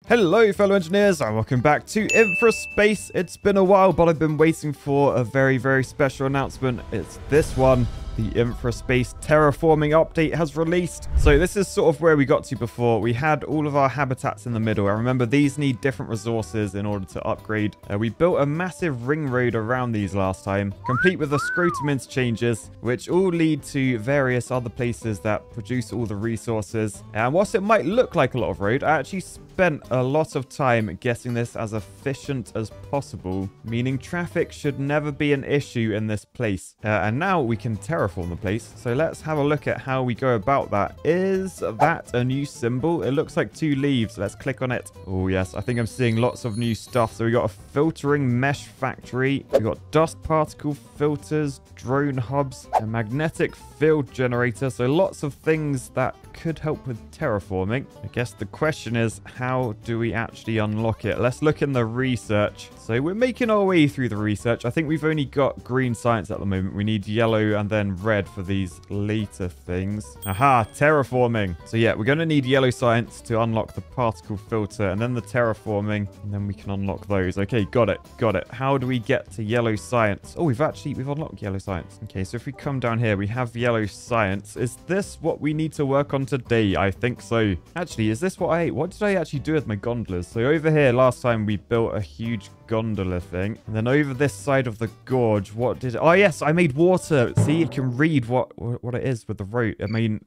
Hello fellow engineers and welcome back to InfraSpace. It's been a while, but I've been waiting for a very special announcement. It's this one. The InfraSpace Terraforming update has released. So this is sort of where we got to before. We had all of our habitats in the middle. And remember, these need different resources in order to upgrade. We built a massive ring road around these last time, complete with the scrotum interchanges, which all lead to various other places that produce all the resources. And whilst it might look like a lot of road, I actually spent a lot of time getting this as efficient as possible, meaning traffic should never be an issue in this place. And now we can terraform the place. So let's have a look at how we go about that. Is that a new symbol? It looks like two leaves. Let's click on it. Oh yes, I think I'm seeing lots of new stuff. So we got a filtering mesh factory. We got dust particle filters, drone hubs, a magnetic field generator. So lots of things that could help with terraforming. I guess the question is, how do we actually unlock it? Let's look in the research. So we're making our way through the research. I think we've only got green science at the moment. We need yellow and then red for these later things. Aha, terraforming. So yeah, we're going to need yellow science to unlock the particle filter and then the terraforming, and then we can unlock those. Okay, got it. How do we get to yellow science? Oh, we've unlocked yellow science. Okay, so if we come down here, we have yellow science. Is this what we need to work on today? I think so. Actually, is this what I ate? What did I actually do with my gondolas? So over here, last time we built a huge gondola thing. And then over this side of the gorge, what did... Oh, yes, I made water. See, you can read what it is with the road. I mean,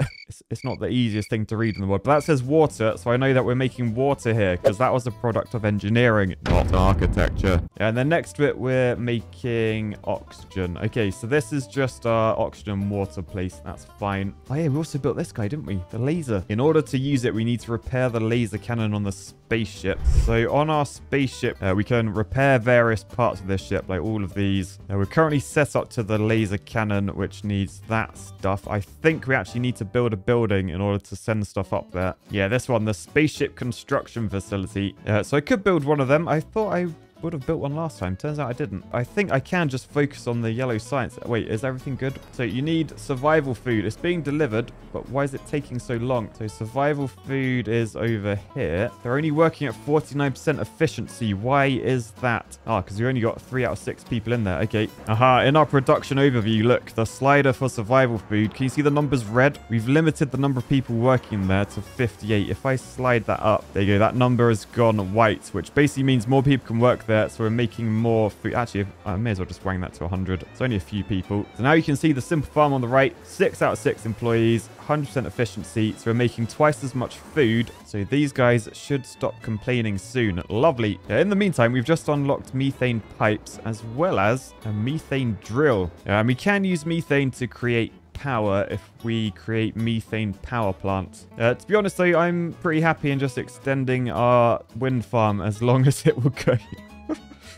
it's not the easiest thing to read in the world, but that says water, so I know that we're making water here, because that was a product of engineering, not architecture. And then next to it, we're making oxygen. Okay, so this is just our oxygen and water place. That's fine. Oh, yeah, we also built this guy, didn't we? The laser. In order to use it, we need to repair the laser cannon on the spaceship. So on our spaceship, we can repair various parts of this ship, like all of these. We're currently set up to the laser cannon, which needs that stuff. I think we actually need to build a building in order to send stuff up there. Yeah, this one, the spaceship construction facility. So I could build one of them. I thought I would have built one last time. Turns out I didn't. I think I can just focus on the yellow science. Wait, is everything good? So you need survival food. It's being delivered, but why is it taking so long? So survival food is over here. They're only working at 49% efficiency. Why is that? Ah, because we only got 3 out of 6 people in there. Okay. Aha, in our production overview, look, the slider for survival food. Can you see the numbers red? We've limited the number of people working there to 58. If I slide that up, there you go. That number has gone white, which basically means more people can work there, so we're making more food. Actually, I may as well just wang that to 100. It's only a few people. So now you can see the simple farm on the right. 6 out of 6 employees, 100% efficiency. So we're making twice as much food. So these guys should stop complaining soon. Lovely. In the meantime, we've just unlocked methane pipes as well as a methane drill. And we can use methane to create power if we create methane power plants. To be honest though, I'm pretty happy in just extending our wind farm as long as it will go.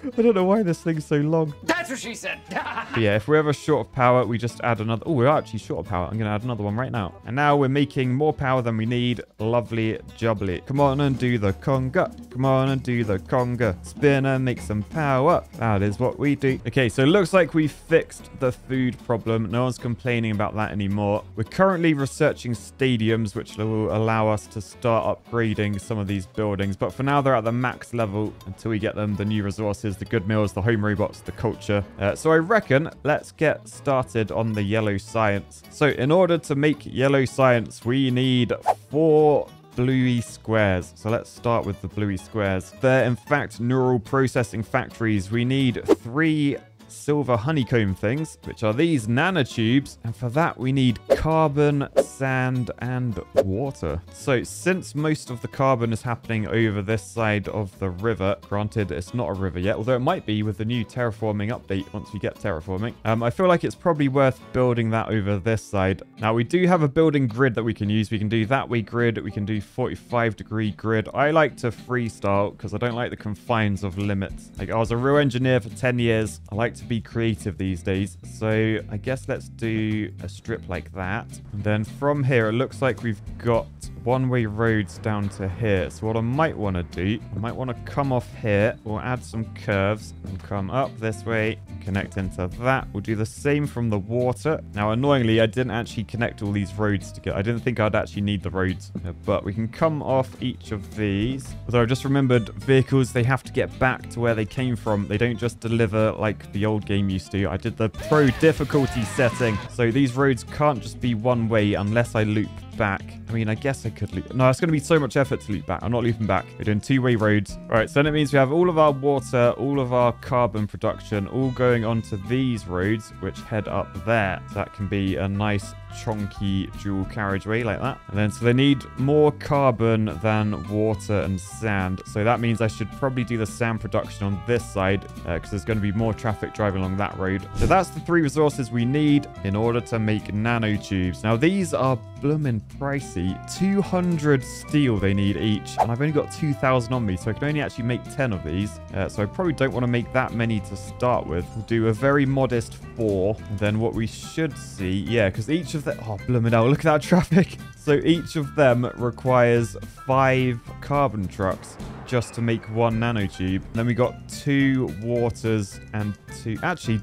I don't know why this thing's so long. That's what she said. But yeah, if we're ever short of power, we just add another. Oh, we're actually short of power. I'm going to add another one right now. And now we're making more power than we need. Lovely jubbly. Come on and do the conga. Come on and do the conga. Spin and make some power. That is what we do. Okay, so it looks like we fixed the food problem. No one's complaining about that anymore. We're currently researching stadiums, which will allow us to start upgrading some of these buildings. But for now, they're at the max level until we get them the new resources, the good meals, the home robots, the culture. So I reckon let's get started on the yellow science. So in order to make yellow science, we need 4 bluey squares. So let's start with the bluey squares. They're in fact neural processing factories. We need 3 silver honeycomb things, which are these nanotubes, and for that we need carbon, sand, and water. So since most of the carbon is happening over this side of the river, granted it's not a river yet, although it might be with the new terraforming update once we get terraforming, I feel like it's probably worth building that over this side. Now we do have a building grid that we can use. We can do that way grid, we can do 45-degree grid. I like to freestyle because I don't like the confines of limits. Like, I was a real engineer for 10 years. I like to be creative these days, so I guess let's do a strip like that. And then from here it looks like we've got one-way roads down to here. So what I might want to do, I might want to come off here or add some curves and come up this way, connect into that. We'll do the same from the water. Now, annoyingly, I didn't actually connect all these roads together. I didn't think I'd actually need the roads, but we can come off each of these. Although I just remembered vehicles, they have to get back to where they came from. They don't just deliver like the old game used to. I did the pro difficulty setting, so these roads can't just be one way unless I loop back. I mean, I guess I could loop. No, it's going to be so much effort to loop back. I'm not looping back. We're doing two-way roads. All right, so then it means we have all of our water, all of our carbon production, all going onto these roads, which head up there. So that can be a nice chunky dual carriageway like that. And then so they need more carbon than water and sand. So that means I should probably do the sand production on this side because there's going to be more traffic driving along that road. So that's the 3 resources we need in order to make nanotubes. Now these are blooming pricey. 200 steel they need each, and I've only got 2,000 on me, so I can only actually make 10 of these. So I probably don't want to make that many to start with. We'll do a very modest 4, and then what we should see, yeah, because each of the, oh blooming hell, look at that traffic. So each of them requires 5 carbon trucks just to make 1 nanotube. Then we got 2 waters and 2... Actually,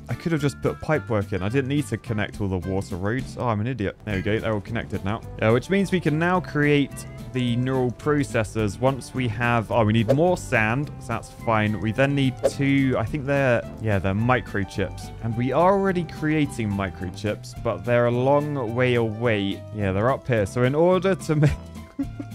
I could have just put pipework in. I didn't need to connect all the water roads. Oh, I'm an idiot. There we go. They're all connected now. Which means we can now create the neural processors once we have... Oh, we need more sand, so that's fine. We then need 2... I think they're microchips. And we are already creating microchips, but they're a long way away. Yeah, they're up here. So in order to make...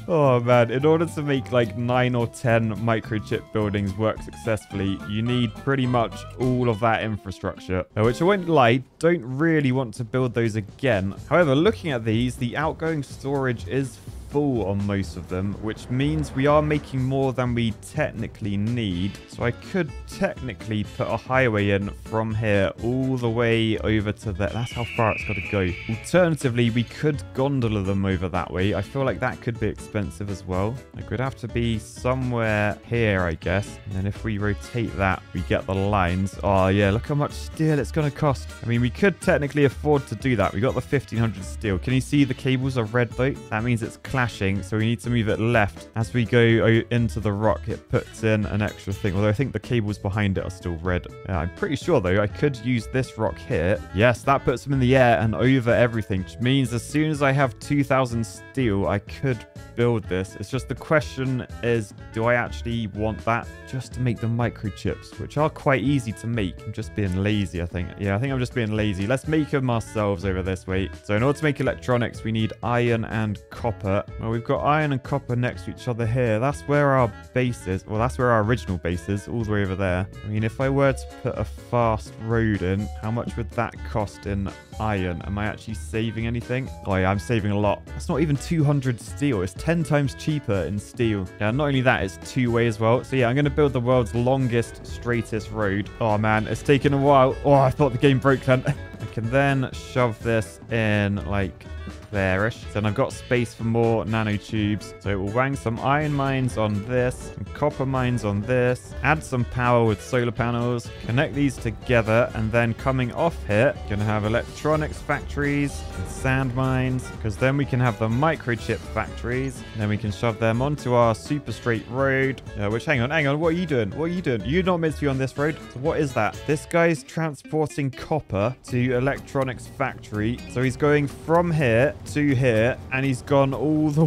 Oh man, in order to make like 9 or 10 microchip buildings work successfully, you need pretty much all of that infrastructure, which I won't lie, don't really want to build those again. However, looking at these, the outgoing storage is full on most of them, which means we are making more than we technically need. So I could technically put a highway in from here all the way over to there. That's how far it's got to go. Alternatively, we could gondola them over that way. I feel like that could be expensive as well. It would have to be somewhere here, I guess. And then if we rotate that, we get the lines. Oh yeah, look how much steel it's going to cost. I mean, we could technically afford to do that. We got the 1500 steel. Can you see the cables are red though? That means it's clashing, so we need to move it left. As we go into the rock, it puts in an extra thing, although I think the cables behind it are still red. I'm pretty sure though I could use this rock here. Yes, that puts them in the air and over everything, which means as soon as I have 2000 steel, I could build this. It's just the question is, do I actually want that just to make the microchips, which are quite easy to make? I'm just being lazy, I think. Yeah, I think I'm just being lazy. Let's make them ourselves over this way. So in order to make electronics, we need iron and copper. Well, we've got iron and copper next to each other here. That's where our base is. Well, that's where our original base is, all the way over there. I mean, if I were to put a fast road in, how much would that cost in iron? Am I actually saving anything? Oh yeah, I'm saving a lot. That's not even 200 steel. It's 10 times cheaper in steel. Yeah, not only that, it's two-way as well. So yeah, I'm going to build the world's longest, straightest road. Oh man, it's taken a while. Oh, I thought the game broke then. I can then shove this in like there-ish. Then I've got space for more nanotubes. So we'll wang some iron mines on this, some copper mines on this, add some power with solar panels, connect these together, and then coming off here, gonna have electronics factories and sand mines, because then we can have the microchip factories, and then we can shove them onto our super straight road, which, hang on, what are you doing? What are you doing? You're not meant to be on this road. So what is that? This guy's transporting copper to electronics factory. So he's going from here to here, and he's gone all the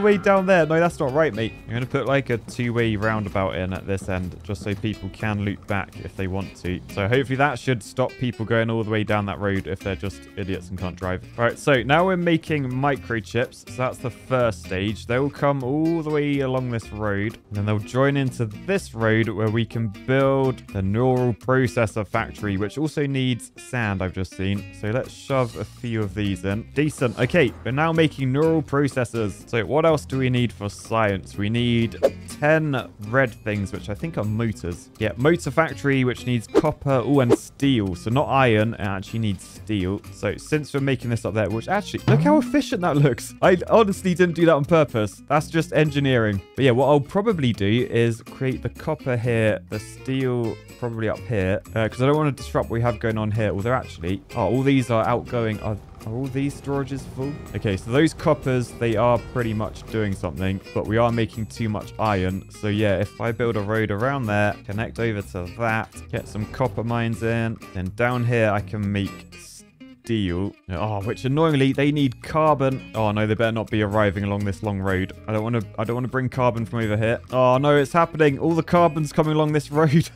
way down there. No, that's not right, mate. I'm going to put like a two-way roundabout in at this end, just so people can loop back if they want to. So hopefully that should stop people going all the way down that road if they're just idiots and can't drive. All right, so now we're making microchips. So that's the first stage. They will come all the way along this road, and then they'll join into this road where we can build the neural processor factory, which also needs sand, I've just seen. So let's shove a few of these in. Decent. Okay, we're now making neural processors. So what else do we need for science? We need 10 red things, which I think are motors. Yeah, motor factory, which needs copper, and steel. So not iron, it actually needs steel. So since we're making this up there, which actually, look how efficient that looks. I honestly didn't do that on purpose. That's just engineering. But yeah, what I'll probably do is create the copper here, the steel probably up here, because I don't want to disrupt what we have going on here. Although actually, all these are outgoing. Are all these storages full? Okay, so those coppers, they are pretty much doing something, but we are making too much iron. So yeah, if I build a road around there, connect over to that, get some copper mines in, then down here I can make steel. Oh, which annoyingly they need carbon. Oh no, they better not be arriving along this long road. I don't want to bring carbon from over here. Oh no, it's happening. All the carbon's coming along this road.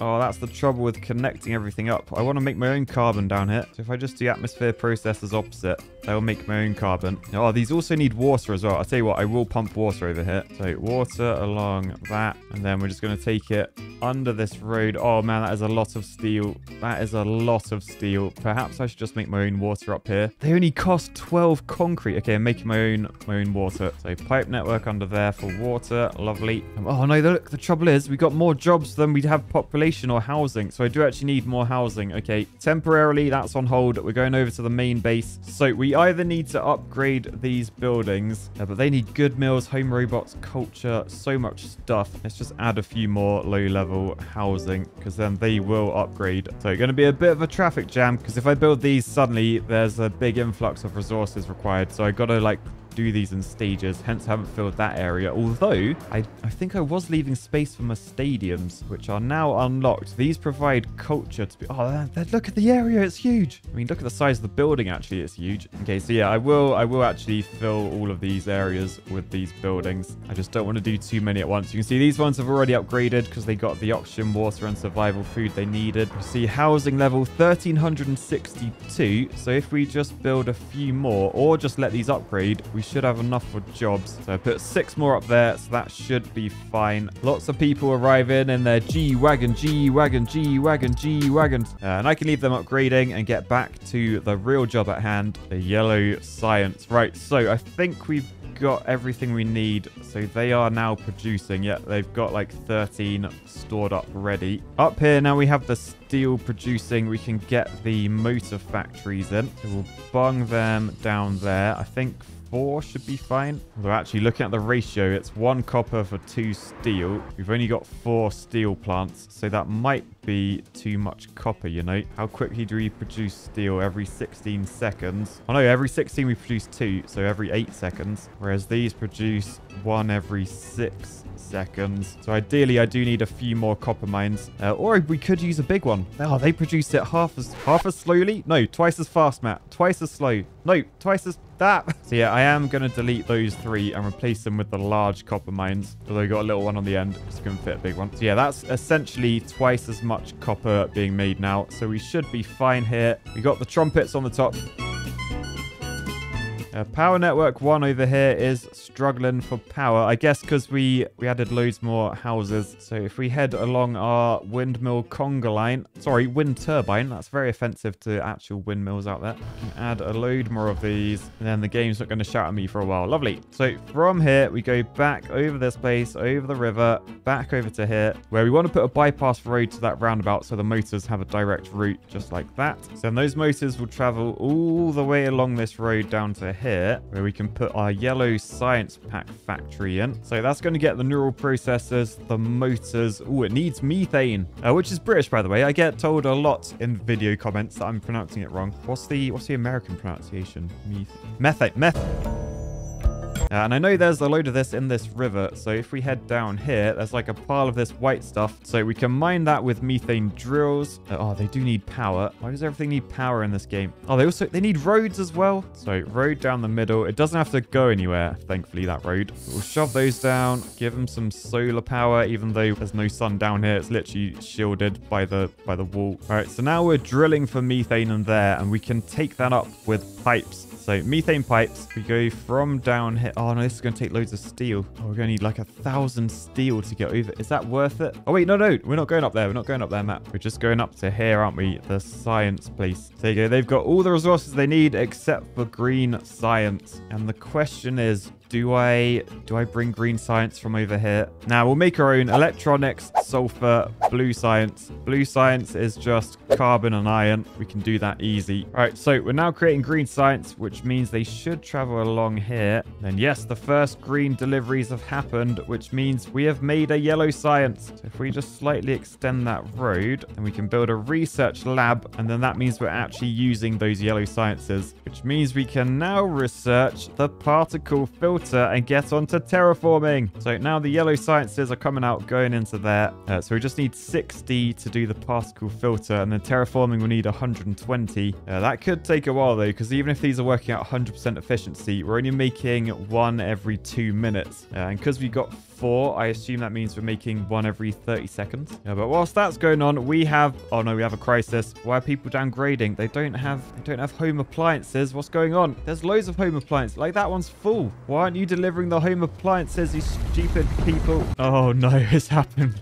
Oh, that's the trouble with connecting everything up. I want to make my own carbon down here. So if I just do atmosphere processes opposite, I will make my own carbon. Oh, these also need water as well. I'll tell you what, I will pump water over here. So water along that. And then we're just going to take it under this road. Oh man, that is a lot of steel. That is a lot of steel. Perhaps I should just make my own water up here. They only cost 12 concrete. Okay, I'm making my own water. So pipe network under there for water. Lovely. Oh no, look, the trouble is we got more jobs than we'd have population or housing. So I do actually need more housing. Okay, temporarily that's on hold. We're going over to the main base. So we either need to upgrade these buildings, but they need good mills, home robots, culture, so much stuff. Let's just add a few more low-level housing because then they will upgrade. So going to be a bit of a traffic jam because if I build these suddenly, there's a big influx of resources required. So I got to like do these in stages, hence I haven't filled that area. Although, I think I was leaving space for my stadiums, which are now unlocked. These provide culture to be... Oh, look at the area, it's huge. I mean, look at the size of the building, actually, it's huge. Okay, so yeah, I will actually fill all of these areas with these buildings. I just don't want to do too many at once. You can see these ones have already upgraded because they got the oxygen, water, and survival food they needed. You see housing level 1362. So if we just build a few more, or just let these upgrade, we should have enough for jobs. So I put 6 more up there, so that should be fine. Lots of people arriving in their G-Wagon, G-Wagon, G-Wagon, G-Wagons. And I can leave them upgrading and get back to the real job at hand, the yellow science. Right, so I think we've got everything we need. So they are now producing. Yeah, they've got like 13 stored up ready. Up here now we have the steel producing. We can get the motor factories in. So we'll bung them down there. I think 4 should be fine. Although actually looking at the ratio, it's 1 copper for 2 steel. We've only got 4 steel plants, so that might be too much copper, you know. How quickly do we produce steel? Every 16 seconds. Oh no, every 16 we produce 2, so every 8 seconds. Whereas these produce 1 every 6 seconds. So ideally, I do need a few more copper mines. Or we could use a big one. Oh, they produce it half as slowly? No, twice as fast, Matt. Twice as slow. No, twice as that. So yeah, I am going to delete those 3 and replace them with the large copper mines. Although I got a little one on the end, because it can fit a big one. So yeah, that's essentially twice as much copper being made now. So we should be fine here. We got the trumpets on the top. Power network 1 over here is struggling for power. I guess because we added loads more houses. So if we head along our windmill conga line, sorry, wind turbine, that's very offensive to actual windmills out there. We can add a load more of these, and then the game's not going to shout at me for a while. Lovely. So from here, we go back over this place, over the river, back over to here, where we want to put a bypass road to that roundabout so the motors have a direct route just like that. So then those motors will travel all the way along this road down to here, where we can put our yellow science pack factory in. So that's going to get the neural processors, the motors. Oh, it needs methane, which is British, by the way. I get told a lot in video comments that I'm pronouncing it wrong. What's the American pronunciation? Methane. And I know there's a load of this in this river. So if we head down here, there's like a pile of this white stuff. So we can mine that with methane drills. Oh, they do need power. Why does everything need power in this game? Oh, they need roads as well. So road down the middle. It doesn't have to go anywhere, thankfully, that road. We'll shove those down, give them some solar power, even though there's no sun down here. It's literally shielded by the wall. All right, so now we're drilling for methane in there, and we can take that up with pipes. So methane pipes, we go from down here. Oh no, this is going to take loads of steel. Oh, we're going to need like 1,000 steel to get over. Is that worth it? Oh wait, no, we're not going up there. We're not going up there, Matt. We're just going up to here, aren't we? The science place. There you go. They've got all the resources they need except for green science. And the question is, do I bring green science from over here? Now, we'll make our own electronics, sulfur, blue science. Blue science is just carbon and iron. We can do that easy. All right, so we're now creating green science, which means they should travel along here. And yes, the first green deliveries have happened, which means we have made a yellow science. So if we just slightly extend that road, then we can build a research lab, and then that means we're actually using those yellow sciences, which means we can now research the particle filter and get onto terraforming. So now the yellow sciences are coming out, going into there. So we just need 60 to do the particle filter, and then terraforming will need 120. That could take a while though, because even if these are working at 100% efficiency, we're only making one every 2 minutes. And because we got 4, I assume that means we're making one every 30 seconds. Yeah, but whilst that's going on, we have... Oh no, we have a crisis. Why are people downgrading? They don't have home appliances. What's going on? There's loads of home appliances. Like, that one's full. Why aren't you delivering the home appliances, you stupid people? Oh no, it's happened.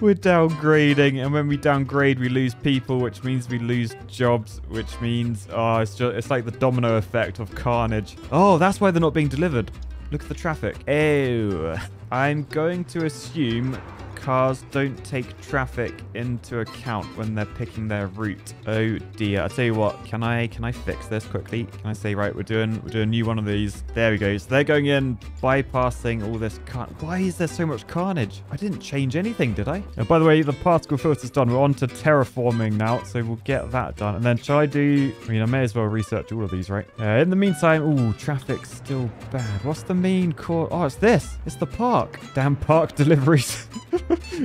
We're downgrading, and when we downgrade, we lose people, which means we lose jobs, which means... Oh, it's like the domino effect of carnage. Oh, that's why they're not being delivered. Look at the traffic. Oh, I'm going to assume cars don't take traffic into account when they're picking their route. Oh dear. I'll tell you what, can I fix this quickly? Can I say, right, we're doing a new one of these. There we go. So they're going in, bypassing all this Why is there so much carnage? I didn't change anything, did I? Oh, by the way, the particle filter's done. We're on to terraforming now, so we'll get that done. And then shall I do... I mean, I may as well research all of these, right? In the meantime, ooh, traffic's still bad. What's the main core? Oh, it's this. It's the park. Damn park deliveries.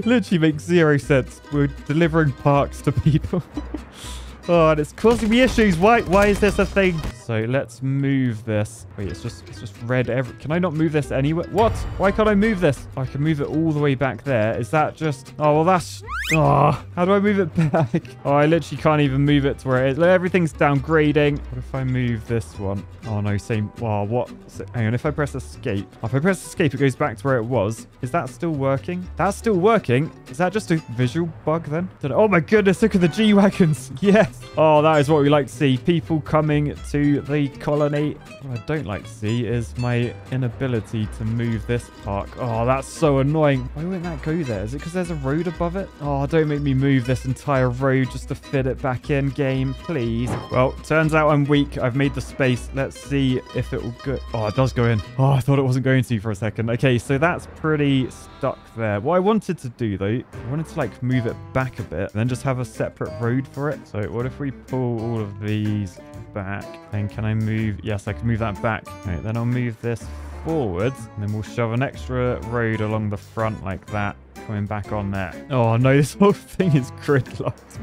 Literally makes 0 sense. We're delivering parks to people. Oh, and it's causing me issues. Why is this a thing? So let's move this. Wait, it's just red. Can I not move this anywhere? What? Why can't I move this? Oh, I can move it all the way back there. Is that just... Oh, well, that's... Oh, how do I move it back? Oh, I literally can't even move it to where it is. Everything's downgrading. What if I move this one? Oh, no, same. Oh, what? Hang on, if I press escape. Oh, if I press escape, it goes back to where it was. Is that still working? That's still working? Is that just a visual bug then? Oh, my goodness, look at the G-Wagons. Yes. Oh, that is what we like to see. People coming to the colony. What I don't like to see is my inability to move this park. Oh, that's so annoying. Why won't that go there? Is it because there's a road above it? Oh, don't make me move this entire road just to fit it back in, game, please. Well, turns out I'm weak. I've made the space. Let's see if it will go. Oh, it does go in. Oh, I thought it wasn't going to for a second. Okay, so that's pretty stuck there. What I wanted to do, though, I wanted to, like, move it back a bit and then just have a separate road for it. So what if we pull all of these back? Then can I move? Yes, I can move that back. Right, then I'll move this forwards, and then we'll shove an extra road along the front like that, coming back on there. Oh no, this whole thing is gridlocked.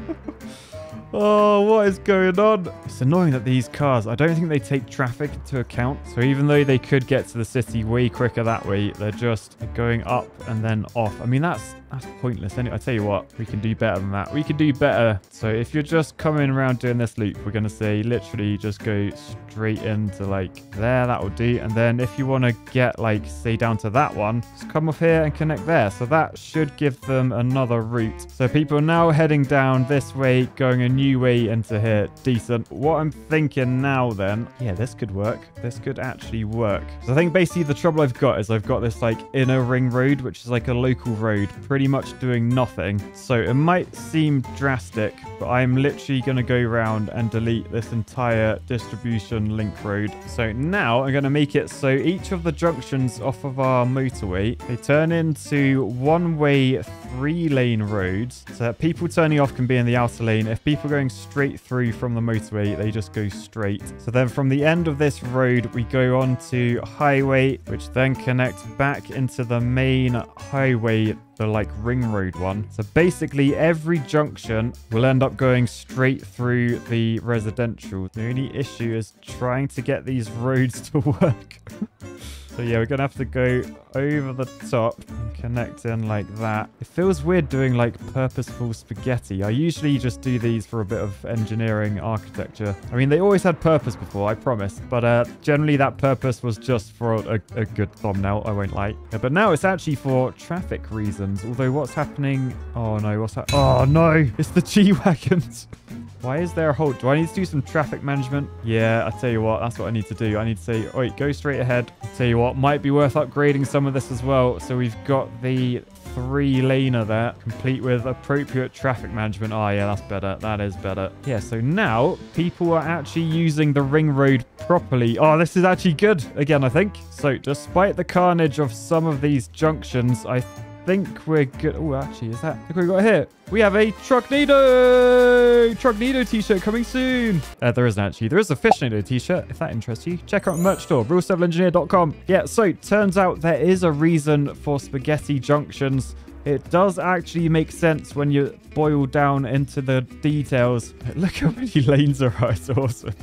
Oh, what is going on? It's annoying that these cars, I don't think they take traffic into account. So even though they could get to the city way quicker that way, they're just going up and then off. I mean, that's pointless. Anyway, I tell you what, we can do better than that. We can do better. So if you're just coming around doing this loop, we're going to say literally just go straight into like there. That will do. And then if you want to get like, say down to that one, just come off here and connect there. So that should give them another route. So people are now heading down this way, going a new way into here. Decent. What I'm thinking now then, yeah, this could work. This could actually work. So I think basically the trouble I've got is I've got this like inner ring road, which is like a local road, pretty much doing nothing. So it might seem drastic, but I'm literally going to go around and delete this entire distribution link road. So now I'm going to make it so each of the junctions off of our motorway, they turn into one-way 3-lane roads, so that people turning off can be in the outer lane. If people going straight through from the motorway, they just go straight. So then from the end of this road, we go on to highway, which then connects back into the main highway, the like ring road one. So basically every junction will end up going straight through the residential. The only issue is trying to get these roads to work. So yeah, we're going to have to go over the top and connect in like that. It feels weird doing like purposeful spaghetti. I usually just do these for a bit of engineering architecture. I mean, they always had purpose before, I promise. But generally that purpose was just for a good thumbnail, I won't lie. Yeah, but now it's actually for traffic reasons. Although what's happening? Oh no, what's that? Oh no, it's the G-Wagons. Why is there a halt? Do I need to do some traffic management? Yeah, I tell you what, that's what I need to do. I need to say, wait, go straight ahead. I tell you what, might be worth upgrading some of this as well. So we've got the 3-laner there, complete with appropriate traffic management. Oh yeah, that's better. That is better. Yeah, so now people are actually using the ring road properly. Oh, this is actually good again, I think. So despite the carnage of some of these junctions, I think we're good. Oh, actually, is that? Look what we got here. We have a Trucknado t-shirt coming soon. There isn't actually. There is a Fishnado t-shirt, if that interests you. Check out merch store, realcivilengineer.com. Yeah, so turns out there is a reason for spaghetti junctions. It does actually make sense when you boil down into the details. Look how many lanes there are. It's awesome.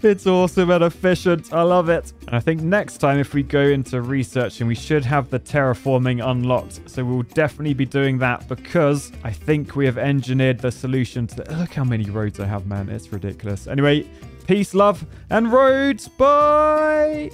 It's awesome and efficient. I love it. And I think next time if we go into researching, we should have the terraforming unlocked. So we'll definitely be doing that because I think we have engineered the solution to the... Look how many roads I have, man. It's ridiculous. Anyway, peace, love, and roads. Bye.